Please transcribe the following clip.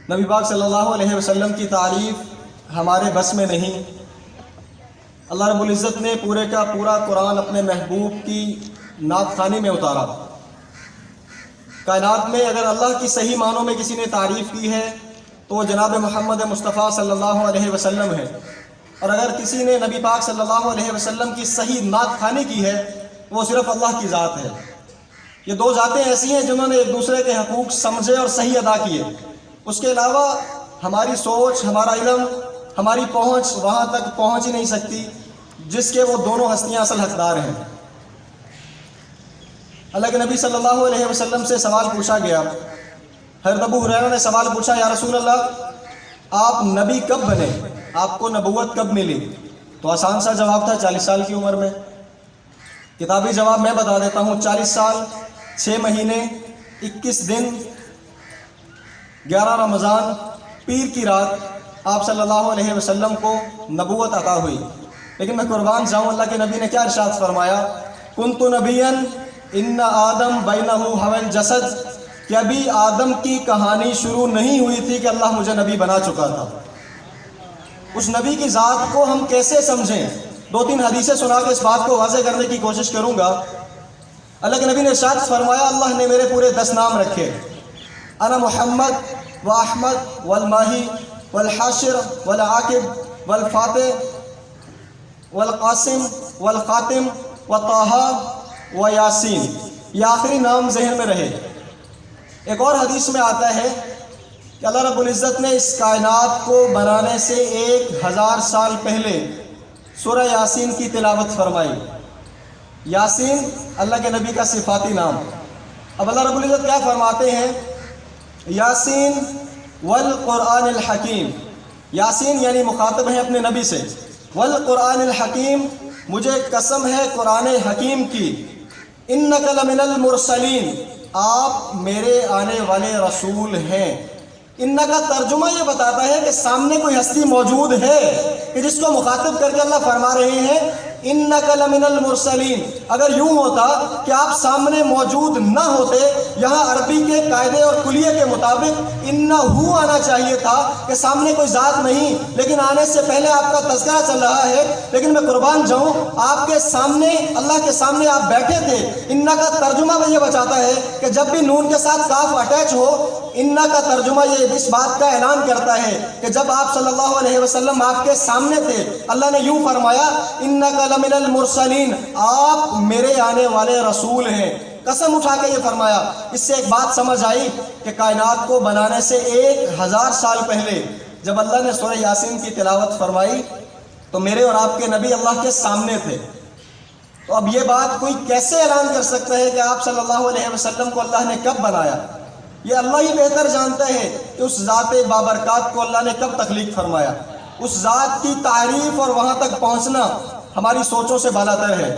نبی پاک صلی اللہ علیہ وسلم کی تعریف ہمارے بس میں نہیں۔ اللہ رب العزت نے پورے کا پورا قرآن اپنے محبوب کی نعت خوانی میں اتارا۔ کائنات میں اگر اللہ کی صحیح معنوں میں کسی نے تعریف کی ہے تو وہ جناب محمد مصطفیٰ صلی اللہ علیہ وسلم ہے، اور اگر کسی نے نبی پاک صلی اللہ علیہ وسلم کی صحیح نعت خوانی کی ہے وہ صرف اللہ کی ذات ہے۔ یہ دو ذاتیں ایسی ہیں جنہوں نے ایک دوسرے کے حقوق سمجھے اور صحیح ادا کیے۔ اس کے علاوہ ہماری سوچ، ہمارا علم، ہماری پہنچ وہاں تک پہنچ ہی نہیں سکتی جس کے وہ دونوں ہستیاں اصل حقدار ہیں۔ اللہ کے نبی صلی اللہ علیہ وسلم سے سوال پوچھا گیا۔ حضرت ابو ہریرہ نے سوال پوچھا، یا رسول اللہ آپ نبی کب بنے، آپ کو نبوت کب ملی؟ تو آسان سا جواب تھا، 40 سال کی عمر میں۔ کتابی جواب میں بتا دیتا ہوں، 40 سال 6 مہینے 21 دن 11 رمضان پیر کی رات آپ صلی اللہ علیہ وسلم کو نبوت عطا ہوئی۔ لیکن میں قربان جاؤں، اللہ کے نبی نے کیا ارشاد فرمایا؟ کنت نبیا ان آدم بینہ حول جسد، کہ ابھی آدم کی کہانی شروع نہیں ہوئی تھی کہ اللہ مجھے نبی بنا چکا تھا۔ اس نبی کی ذات کو ہم کیسے سمجھیں؟ 2-3 حدیثیں سنا کے اس بات کو واضح کرنے کی کوشش کروں گا۔ اللہ کے نبی نے ارشاد فرمایا، اللہ نے میرے پورے 10 نام رکھے، انا محمد و احمد والماہی والحاشر والعاقب والفاتح والقاسم والخاتم وطٰہٰ و یاسین۔ یہ آخری نام ذہن میں رہے۔ ایک اور حدیث میں آتا ہے کہ اللہ رب العزت نے اس کائنات کو بنانے سے 1000 سال پہلے سورہ یاسین کی تلاوت فرمائی۔ یاسین اللہ کے نبی کا صفاتی نام۔ اب اللہ رب العزت کیا فرماتے ہیں؟ یاسین والقرآن الحکیم۔ یاسین یعنی مخاطب ہیں اپنے نبی سے۔ والقرآن الحکیم، مجھے قسم ہے قرآن حکیم کی۔ انک لمن المرسلین، آپ میرے آنے والے رسول ہیں۔ ان کا ترجمہ یہ بتاتا ہے کہ سامنے کوئی ہستی موجود ہے کہ جس کو مخاطب کر کے اللہ فرما رہے ہیں انک لمن المرسلین۔ اگر یوں ہوتا کہ آپ سامنے موجود نہ ہوتے، یہاں عربی کے قاعدے اور کلیے کے مطابق انہو آنا چاہیے تھا کہ سامنے کوئی ذات نہیں، لیکن آنے سے پہلے آپ کا تذکرہ چل رہا ہے۔ لیکن میں قربان جاؤں، آپ کے سامنے، اللہ کے سامنے آپ بیٹھے تھے۔ ان کا ترجمہ یہ بتاتا ہے کہ جب بھی نون کے ساتھ کاف اٹیچ ہو، ان کا ترجمہ یہ اس بات کا اعلان کرتا ہے کہ جب آپ صلی اللہ علیہ وسلم آپ کے سامنے تھے، اللہ نے یوں فرمایا انک لمن المرسلین، آپ میرے آنے والے رسول ہیں۔ قسم اٹھا کے یہ فرمایا۔ اس سے ایک بات سمجھ آئی کہ کائنات کو بنانے سے 1000 سال پہلے جب اللہ نے سورہ یاسین کی تلاوت فرمائی تو میرے اور آپ کے نبی اللہ کے سامنے تھے۔ تو اب یہ بات کوئی کیسے اعلان کر سکتا ہے کہ آپ صلی اللہ علیہ وسلم کو اللہ نے کب بنایا؟ یہ اللہ ہی بہتر جانتا ہے کہ اس ذات بابرکات کو اللہ نے کب تخلیق فرمایا۔ اس ذات کی تعریف اور وہاں تک پہنچنا ہماری سوچوں سے بالاتر ہے۔